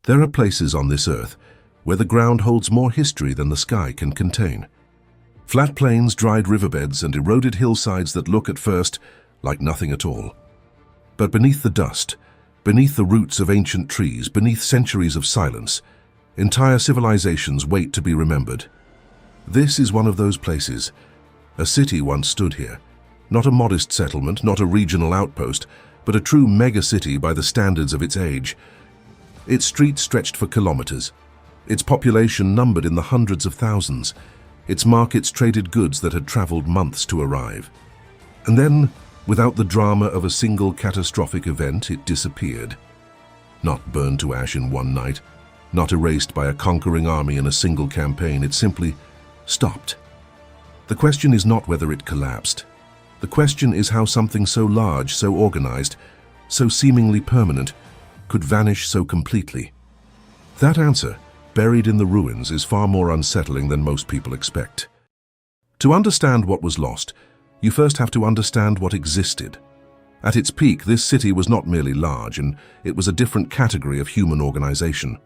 There are places on this earth where the ground holds more history than the sky can contain. Flat plains, dried riverbeds, and eroded hillsides that look at first like nothing at all. But beneath the dust, beneath the roots of ancient trees, beneath centuries of silence, entire civilizations wait to be remembered. This is one of those places. A city once stood here. Not a modest settlement, not a regional outpost, but a true megacity by the standards of its age. Its streets stretched for kilometers. Its population numbered in the hundreds of thousands. Its markets traded goods that had traveled months to arrive. And then, without the drama of a single catastrophic event, it disappeared. Not burned to ash in one night, not erased by a conquering army in a single campaign, it simply stopped. The question is not whether it collapsed. The question is how something so large, so organized, so seemingly permanent, could vanish so completely. That answer, buried in the ruins, is far more unsettling than most people expect. To understand what was lost, you first have to understand what existed. At its peak, this city was not merely large, and it was a different category of human organization.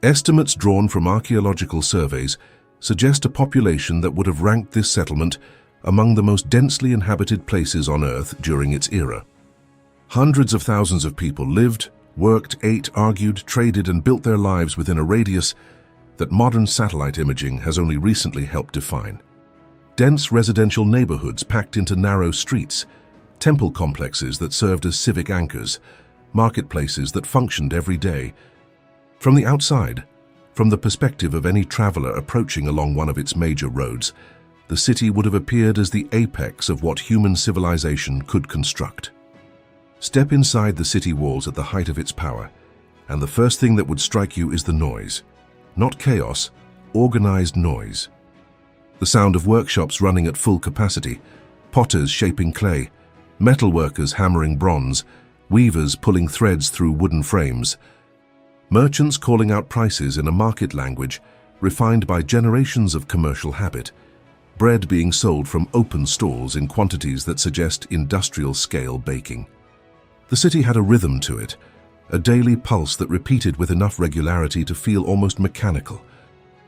Estimates drawn from archaeological surveys suggest a population that would have ranked this settlement among the most densely inhabited places on Earth during its era. Hundreds of thousands of people lived, worked, ate, argued, traded, and built their lives within a radius that modern satellite imaging has only recently helped define. Dense residential neighborhoods packed into narrow streets, temple complexes that served as civic anchors, marketplaces that functioned every day. From the outside, from the perspective of any traveler approaching along one of its major roads, the city would have appeared as the apex of what human civilization could construct. Step inside the city walls at the height of its power, and the first thing that would strike you is the noise. Not chaos, organized noise. The sound of workshops running at full capacity, potters shaping clay, metalworkers hammering bronze, weavers pulling threads through wooden frames, merchants calling out prices in a market language refined by generations of commercial habit, bread being sold from open stalls in quantities that suggest industrial-scale baking. The city had a rhythm to it, a daily pulse that repeated with enough regularity to feel almost mechanical.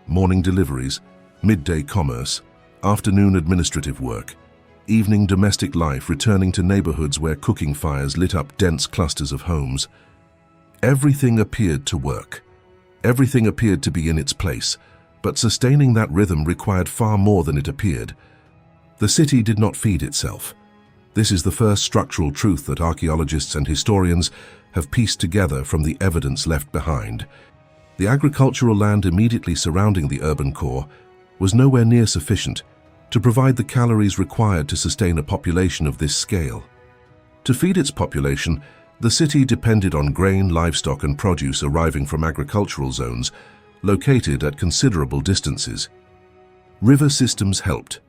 Morning deliveries, midday commerce, afternoon administrative work, evening domestic life returning to neighborhoods where cooking fires lit up dense clusters of homes. Everything appeared to work. Everything appeared to be in its place, but sustaining that rhythm required far more than it appeared. The city did not feed itself. This is the first structural truth that archaeologists and historians have pieced together from the evidence left behind. The agricultural land immediately surrounding the urban core was nowhere near sufficient to provide the calories required to sustain a population of this scale. To feed its population, the city depended on grain, livestock, and produce arriving from agricultural zones located at considerable distances. River systems helped.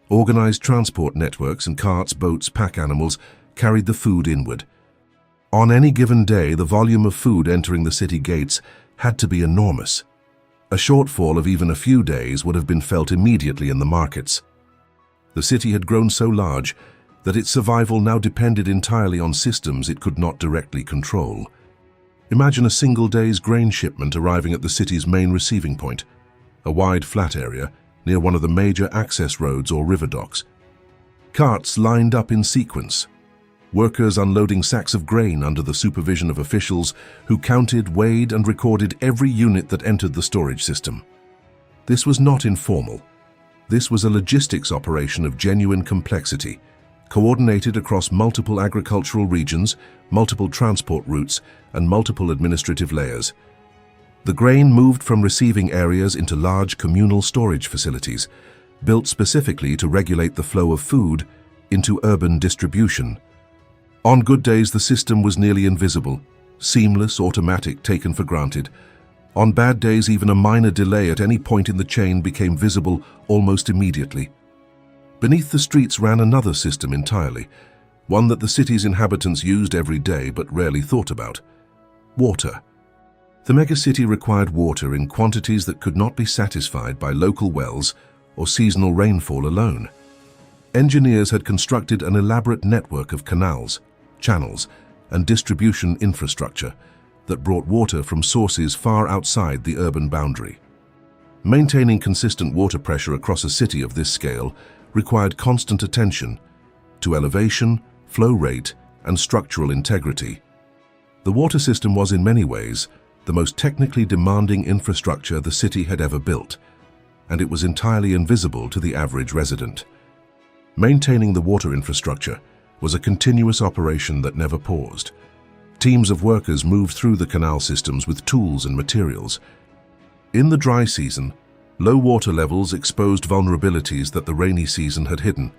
Organized transport networks and carts, boats, pack animals carried the food inward. On any given day, the volume of food entering the city gates had to be enormous. A shortfall of even a few days would have been felt immediately in the markets. The city had grown so large that its survival now depended entirely on systems it could not directly control. Imagine a single day's grain shipment arriving at the city's main receiving point, a wide flat area near one of the major access roads or river docks. Carts lined up in sequence, workers unloading sacks of grain under the supervision of officials who counted, weighed, and recorded every unit that entered the storage system. This was not informal. This was a logistics operation of genuine complexity, coordinated across multiple agricultural regions, multiple transport routes, and multiple administrative layers. The grain moved from receiving areas into large communal storage facilities, built specifically to regulate the flow of food into urban distribution. On good days, the system was nearly invisible, seamless, automatic, taken for granted. On bad days, even a minor delay at any point in the chain became visible almost immediately. Beneath the streets ran another system entirely, one that the city's inhabitants used every day but rarely thought about: water. The megacity required water in quantities that could not be satisfied by local wells or seasonal rainfall alone. Engineers had constructed an elaborate network of canals, channels, and distribution infrastructure, that brought water from sources far outside the urban boundary. Maintaining consistent water pressure across a city of this scale required constant attention to elevation, flow rate, and structural integrity. The water system was in many ways the most technically demanding infrastructure the city had ever built, and it was entirely invisible to the average resident. Maintaining the water infrastructure was a continuous operation that never paused. Teams of workers moved through the canal systems with tools and materials. In the dry season, low water levels exposed vulnerabilities that the rainy season had hidden.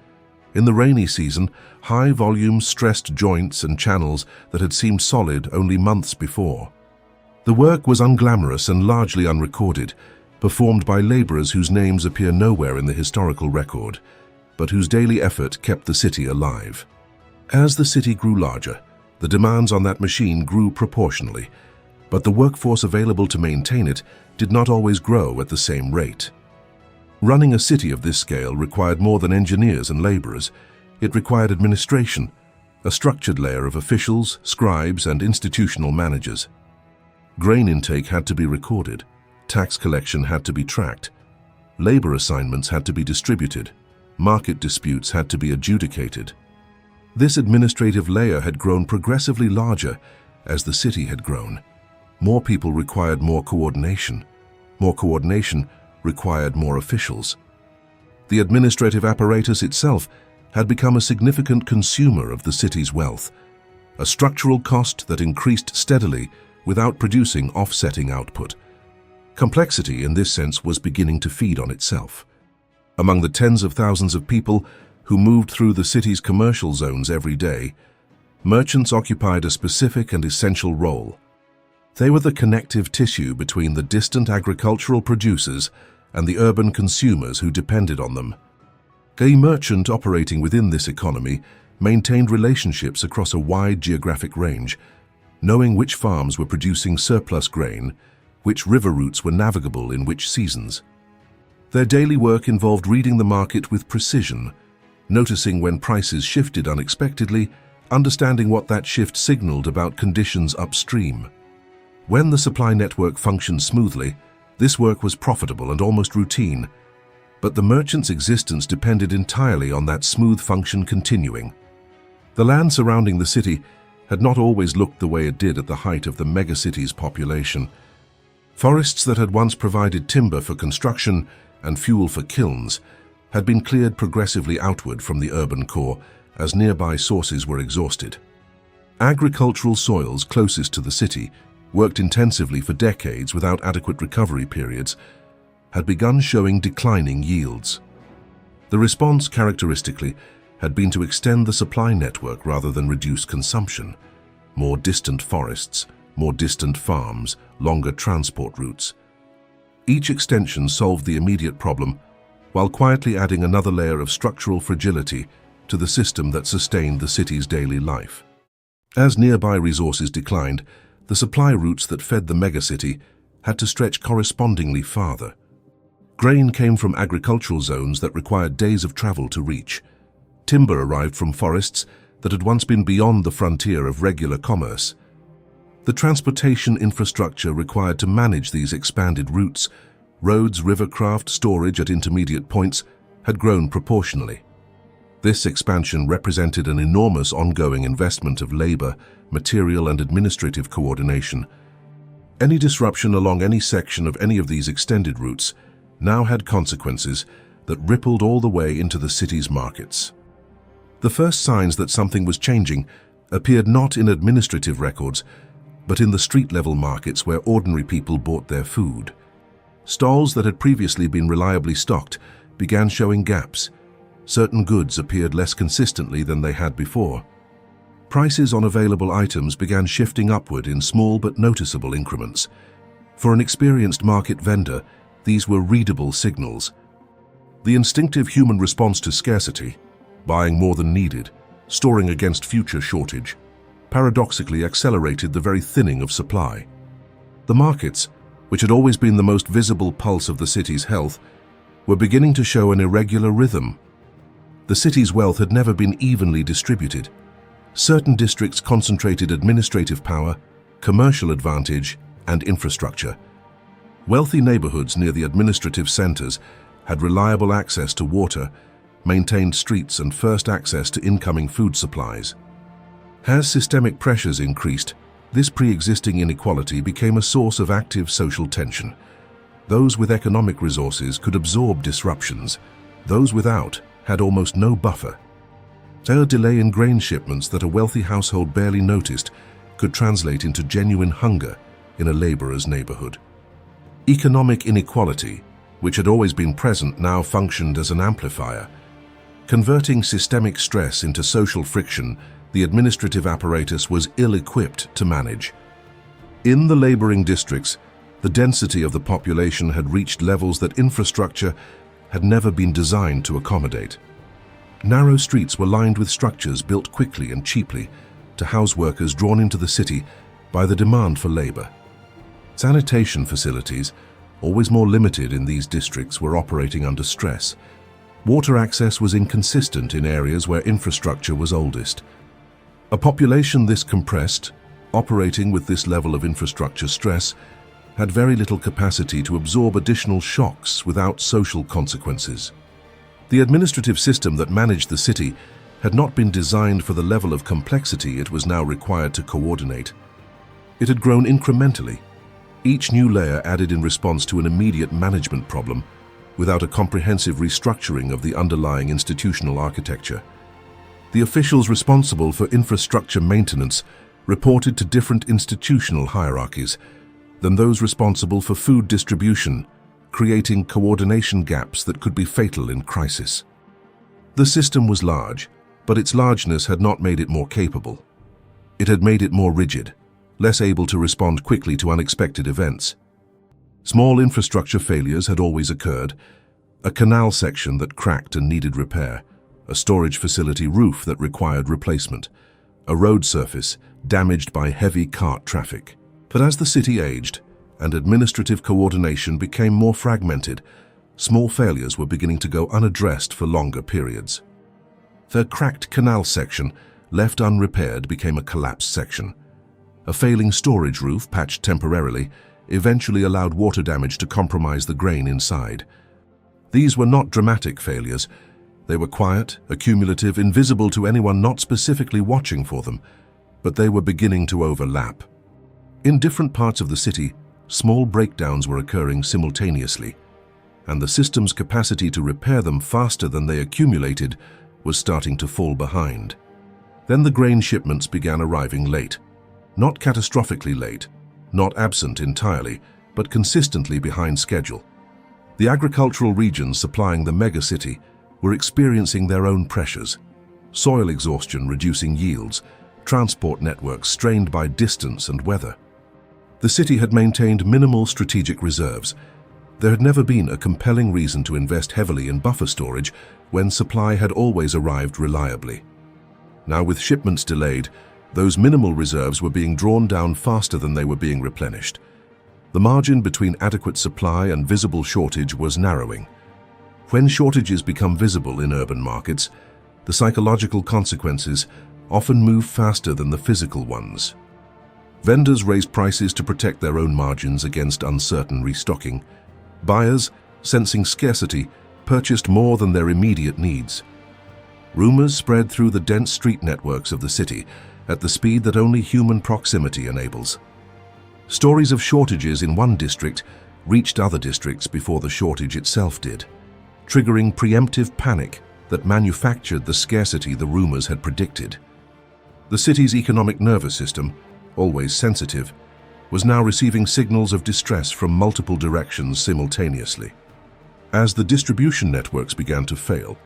In the rainy season, high volumes stressed joints and channels that had seemed solid only months before. The work was unglamorous and largely unrecorded, performed by laborers whose names appear nowhere in the historical record, but whose daily effort kept the city alive. As the city grew larger, the demands on that machine grew proportionally, but the workforce available to maintain it did not always grow at the same rate. Running a city of this scale required more than engineers and laborers. It required administration, a structured layer of officials, scribes, and institutional managers. Grain intake had to be recorded, tax collection had to be tracked, labor assignments had to be distributed, market disputes had to be adjudicated. This administrative layer had grown progressively larger as the city had grown. More people required more coordination. More coordination required more officials. The administrative apparatus itself had become a significant consumer of the city's wealth, a structural cost that increased steadily without producing offsetting output. Complexity in this sense was beginning to feed on itself. Among the tens of thousands of people who moved through the city's commercial zones every day, merchants occupied a specific and essential role. They were the connective tissue between the distant agricultural producers and the urban consumers who depended on them. A merchant operating within this economy maintained relationships across a wide geographic range, knowing which farms were producing surplus grain, which river routes were navigable in which seasons. Their daily work involved reading the market with precision, noticing when prices shifted unexpectedly, understanding what that shift signaled about conditions upstream. When the supply network functioned smoothly, this work was profitable and almost routine, but the merchant's existence depended entirely on that smooth function continuing. The land surrounding the city had not always looked the way it did at the height of the megacity's population. Forests that had once provided timber for construction and fuel for kilns had been cleared progressively outward from the urban core as nearby sources were exhausted. Agricultural soils closest to the city, worked intensively for decades without adequate recovery periods, had begun showing declining yields. The response, characteristically, had been to extend the supply network rather than reduce consumption. More distant forests, more distant farms, longer transport routes. Each extension solved the immediate problem, while quietly adding another layer of structural fragility to the system that sustained the city's daily life. As nearby resources declined, the supply routes that fed the megacity had to stretch correspondingly farther. Grain came from agricultural zones that required days of travel to reach. Timber arrived from forests that had once been beyond the frontier of regular commerce. The transportation infrastructure required to manage these expanded routes, roads, rivercraft, storage at intermediate points, had grown proportionally. This expansion represented an enormous ongoing investment of labor, material, and administrative coordination. Any disruption along any section of any of these extended routes now had consequences that rippled all the way into the city's markets. The first signs that something was changing appeared not in administrative records, but in the street-level markets where ordinary people bought their food. Stalls that had previously been reliably stocked began showing gaps. Certain goods appeared less consistently than they had before. Prices on available items began shifting upward in small but noticeable increments. For an experienced market vendor, these were readable signals. The instinctive human response to scarcity, buying more than needed, storing against future shortage, paradoxically accelerated the very thinning of supply. The markets, which had always been the most visible pulse of the city's health, were beginning to show an irregular rhythm. The city's wealth had never been evenly distributed. Certain districts concentrated administrative power, commercial advantage, and infrastructure. Wealthy neighborhoods near the administrative centers had reliable access to water, maintained streets, and first access to incoming food supplies. As systemic pressures increased, this pre-existing inequality became a source of active social tension. Those with economic resources could absorb disruptions. Those without had almost no buffer. A delay in grain shipments that a wealthy household barely noticed could translate into genuine hunger in a laborer's neighborhood. Economic inequality, which had always been present, now functioned as an amplifier. Converting systemic stress into social friction, the administrative apparatus was ill-equipped to manage. In the laboring districts, the density of the population had reached levels that infrastructure had never been designed to accommodate. Narrow streets were lined with structures built quickly and cheaply to house workers drawn into the city by the demand for labor. Sanitation facilities, always more limited in these districts, were operating under stress. Water access was inconsistent in areas where infrastructure was oldest. A population this compressed, operating with this level of infrastructure stress, had very little capacity to absorb additional shocks without social consequences. The administrative system that managed the city had not been designed for the level of complexity it was now required to coordinate. It had grown incrementally, each new layer added in response to an immediate management problem, without a comprehensive restructuring of the underlying institutional architecture. The officials responsible for infrastructure maintenance reported to different institutional hierarchies than those responsible for food distribution, creating coordination gaps that could be fatal in crisis. The system was large, but its largeness had not made it more capable. It had made it more rigid, less able to respond quickly to unexpected events. Small infrastructure failures had always occurred: a canal section that cracked and needed repair, a storage facility roof that required replacement, a road surface damaged by heavy cart traffic. But as the city aged and administrative coordination became more fragmented, small failures were beginning to go unaddressed for longer periods. The cracked canal section, left unrepaired, became a collapsed section. A failing storage roof, patched temporarily, eventually allowed water damage to compromise the grain inside. These were not dramatic failures. They were quiet, accumulative, invisible to anyone not specifically watching for them, but they were beginning to overlap. In different parts of the city, small breakdowns were occurring simultaneously, and the system's capacity to repair them faster than they accumulated was starting to fall behind. Then the grain shipments began arriving late. Not catastrophically late, not absent entirely, but consistently behind schedule. The agricultural regions supplying the megacity were experiencing their own pressures: soil exhaustion reducing yields, transport networks strained by distance and weather. The city had maintained minimal strategic reserves. There had never been a compelling reason to invest heavily in buffer storage when supply had always arrived reliably. Now, with shipments delayed, those minimal reserves were being drawn down faster than they were being replenished. The margin between adequate supply and visible shortage was narrowing. When shortages become visible in urban markets, the psychological consequences often move faster than the physical ones. Vendors raised prices to protect their own margins against uncertain restocking. Buyers, sensing scarcity, purchased more than their immediate needs. Rumors spread through the dense street networks of the city at the speed that only human proximity enables. Stories of shortages in one district reached other districts before the shortage itself did, triggering preemptive panic that manufactured the scarcity the rumors had predicted. The city's economic nervous system, always sensitive, was now receiving signals of distress from multiple directions simultaneously. As the distribution networks began to fail,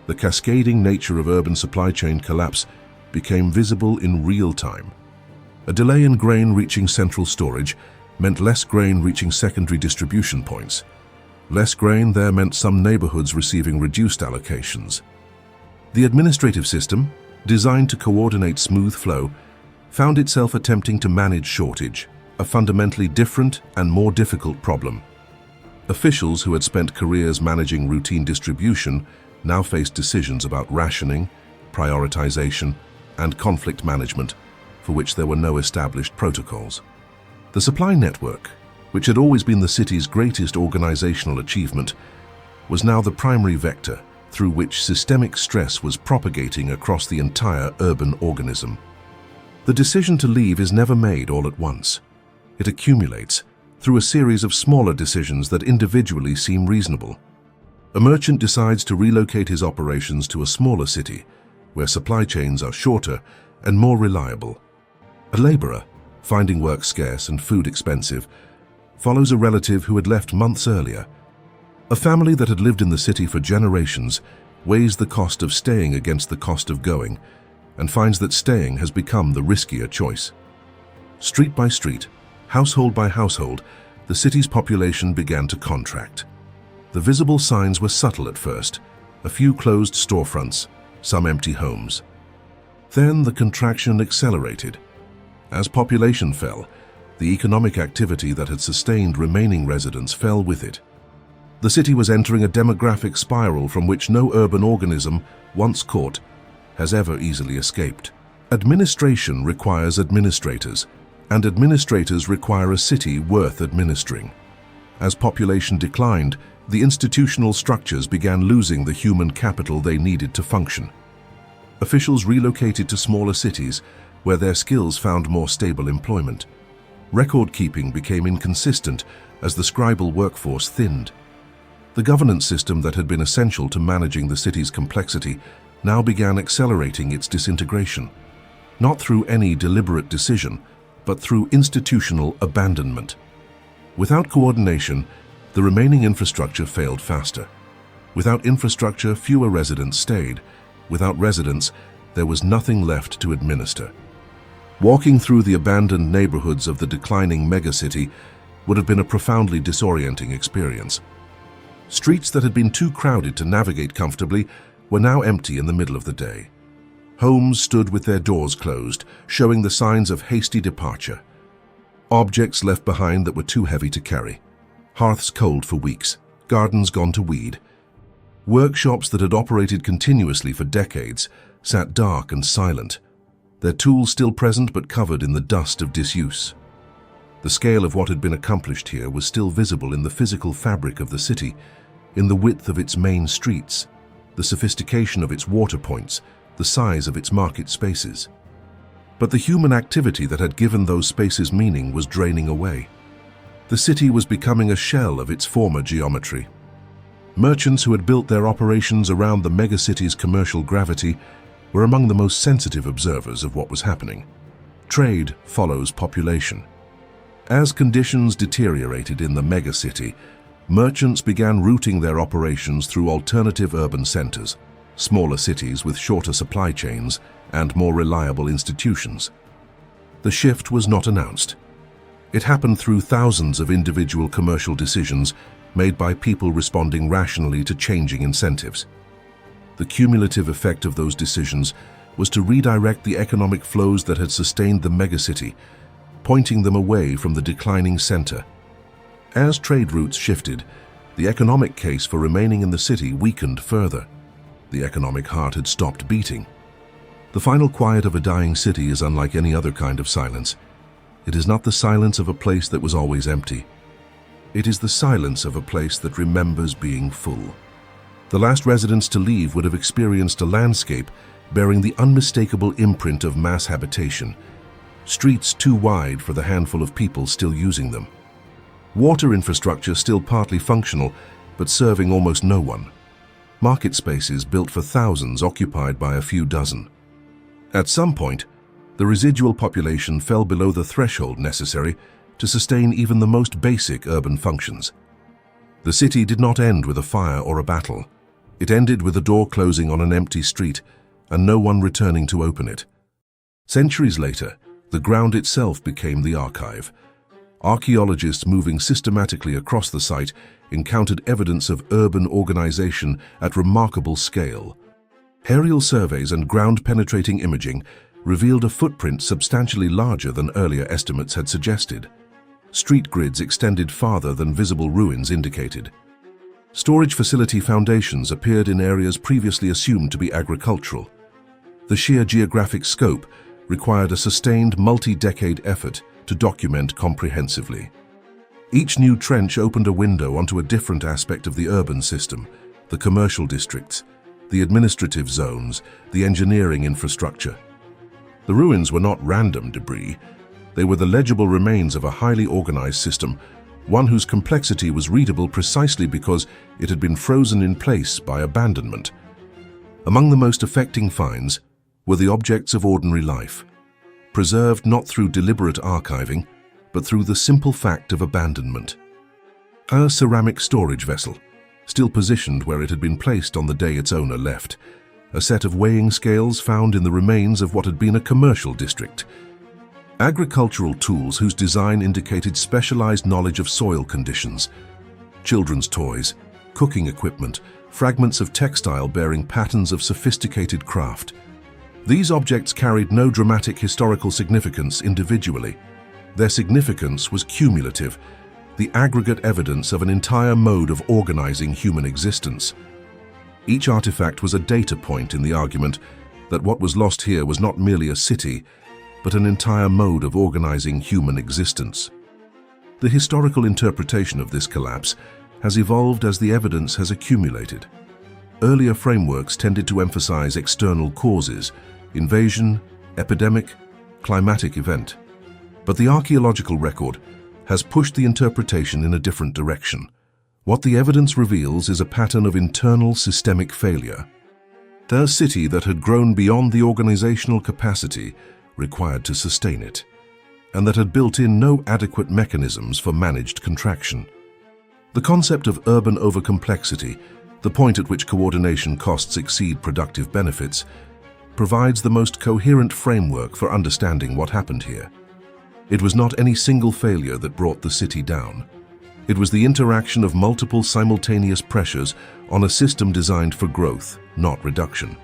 the cascading nature of urban supply chain collapse became visible in real time. A delay in grain reaching central storage meant less grain reaching secondary distribution points. Less grain there meant some neighborhoods receiving reduced allocations. The administrative system, designed to coordinate smooth flow, found itself attempting to manage shortage, a fundamentally different and more difficult problem. Officials who had spent careers managing routine distribution now faced decisions about rationing, prioritization, and conflict management for which there were no established protocols. The supply network, which had always been the city's greatest organizational achievement, was now the primary vector through which systemic stress was propagating across the entire urban organism. The decision to leave is never made all at once. It accumulates through a series of smaller decisions that individually seem reasonable. A merchant decides to relocate his operations to a smaller city, where supply chains are shorter and more reliable. A laborer, finding work scarce and food expensive, follows a relative who had left months earlier. A family that had lived in the city for generations weighs the cost of staying against the cost of going, and finds that staying has become the riskier choice. Street by street, household by household, the city's population began to contract. The visible signs were subtle at first, a few closed storefronts, some empty homes. Then the contraction accelerated. As population fell, the economic activity that had sustained remaining residents fell with it. The city was entering a demographic spiral from which no urban organism, once caught, has ever easily escaped. Administration requires administrators, and administrators require a city worth administering. As population declined, the institutional structures began losing the human capital they needed to function. Officials relocated to smaller cities, where their skills found more stable employment. Record-keeping became inconsistent as the scribal workforce thinned. The governance system that had been essential to managing the city's complexity now began accelerating its disintegration, not through any deliberate decision, but through institutional abandonment. Without coordination, the remaining infrastructure failed faster. Without infrastructure, fewer residents stayed. Without residents, there was nothing left to administer. Walking through the abandoned neighborhoods of the declining megacity would have been a profoundly disorienting experience. Streets that had been too crowded to navigate comfortably were now empty in the middle of the day. Homes stood with their doors closed, showing the signs of hasty departure. Objects left behind that were too heavy to carry. Hearths cold for weeks, gardens gone to weed. Workshops that had operated continuously for decades sat dark and silent, their tools still present but covered in the dust of disuse. The scale of what had been accomplished here was still visible in the physical fabric of the city, in the width of its main streets, the sophistication of its water points, the size of its market spaces. But the human activity that had given those spaces meaning was draining away. The city was becoming a shell of its former geometry. Merchants who had built their operations around the megacity's commercial gravity were among the most sensitive observers of what was happening. Trade follows population. As conditions deteriorated in the megacity, merchants began routing their operations through alternative urban centers, smaller cities with shorter supply chains and more reliable institutions. The shift was not announced. It happened through thousands of individual commercial decisions made by people responding rationally to changing incentives. The cumulative effect of those decisions was to redirect the economic flows that had sustained the megacity, pointing them away from the declining center. As trade routes shifted, the economic case for remaining in the city weakened further. The economic heart had stopped beating. The final quiet of a dying city is unlike any other kind of silence. It is not the silence of a place that was always empty. It is the silence of a place that remembers being full. The last residents to leave would have experienced a landscape bearing the unmistakable imprint of mass habitation, streets too wide for the handful of people still using them. Water infrastructure still partly functional, but serving almost no one. Market spaces built for thousands occupied by a few dozen. At some point, the residual population fell below the threshold necessary to sustain even the most basic urban functions. The city did not end with a fire or a battle. It ended with a door closing on an empty street and no one returning to open it. Centuries later, the ground itself became the archive. Archaeologists moving systematically across the site encountered evidence of urban organization at remarkable scale. Aerial surveys and ground-penetrating imaging revealed a footprint substantially larger than earlier estimates had suggested. Street grids extended farther than visible ruins indicated. Storage facility foundations appeared in areas previously assumed to be agricultural. The sheer geographic scope required a sustained multi-decade effort to document comprehensively. Each new trench opened a window onto a different aspect of the urban system, the commercial districts, the administrative zones, the engineering infrastructure. The ruins were not random debris. They were the legible remains of a highly organized system, one whose complexity was readable precisely because it had been frozen in place by abandonment. Among the most affecting finds were the objects of ordinary life, preserved not through deliberate archiving, but through the simple fact of abandonment. A ceramic storage vessel, still positioned where it had been placed on the day its owner left. A set of weighing scales found in the remains of what had been a commercial district. Agricultural tools whose design indicated specialized knowledge of soil conditions. Children's toys, cooking equipment, fragments of textile bearing patterns of sophisticated craft. These objects carried no dramatic historical significance individually. Their significance was cumulative, the aggregate evidence of an entire mode of organizing human existence. Each artifact was a data point in the argument that what was lost here was not merely a city, but an entire mode of organizing human existence. The historical interpretation of this collapse has evolved as the evidence has accumulated. Earlier frameworks tended to emphasize external causes, invasion, epidemic, climatic event. But the archaeological record has pushed the interpretation in a different direction. What the evidence reveals is a pattern of internal systemic failure. A city that had grown beyond the organizational capacity required to sustain it, and that had built in no adequate mechanisms for managed contraction. The concept of urban overcomplexity, the point at which coordination costs exceed productive benefits, provides the most coherent framework for understanding what happened here. It was not any single failure that brought the city down. It was the interaction of multiple simultaneous pressures on a system designed for growth, not reduction.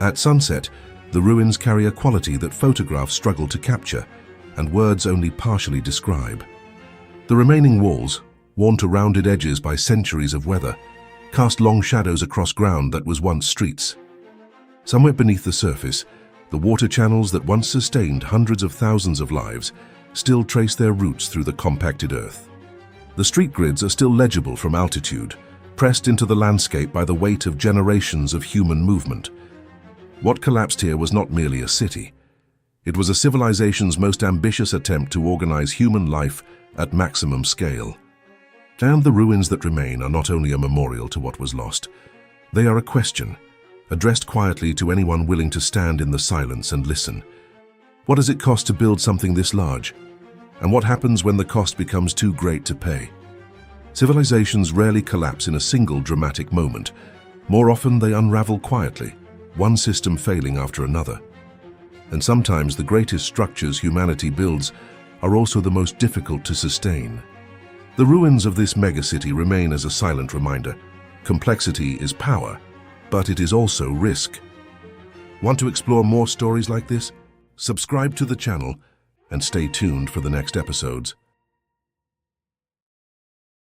At sunset, the ruins carry a quality that photographs struggle to capture, and words only partially describe. The remaining walls, worn to rounded edges by centuries of weather, cast long shadows across ground that was once streets. Somewhere beneath the surface, the water channels that once sustained hundreds of thousands of lives still trace their roots through the compacted earth. The street grids are still legible from altitude, pressed into the landscape by the weight of generations of human movement. What collapsed here was not merely a city. It was a civilization's most ambitious attempt to organize human life at maximum scale. And the ruins that remain are not only a memorial to what was lost. They are a question, addressed quietly to anyone willing to stand in the silence and listen. What does it cost to build something this large? And what happens when the cost becomes too great to pay? Civilizations rarely collapse in a single dramatic moment. More often they unravel quietly, one system failing after another. And sometimes the greatest structures humanity builds are also the most difficult to sustain. The ruins of this megacity remain as a silent reminder. Complexity is power, but it is also risk. Want to explore more stories like this? Subscribe to the channel and stay tuned for the next episodes.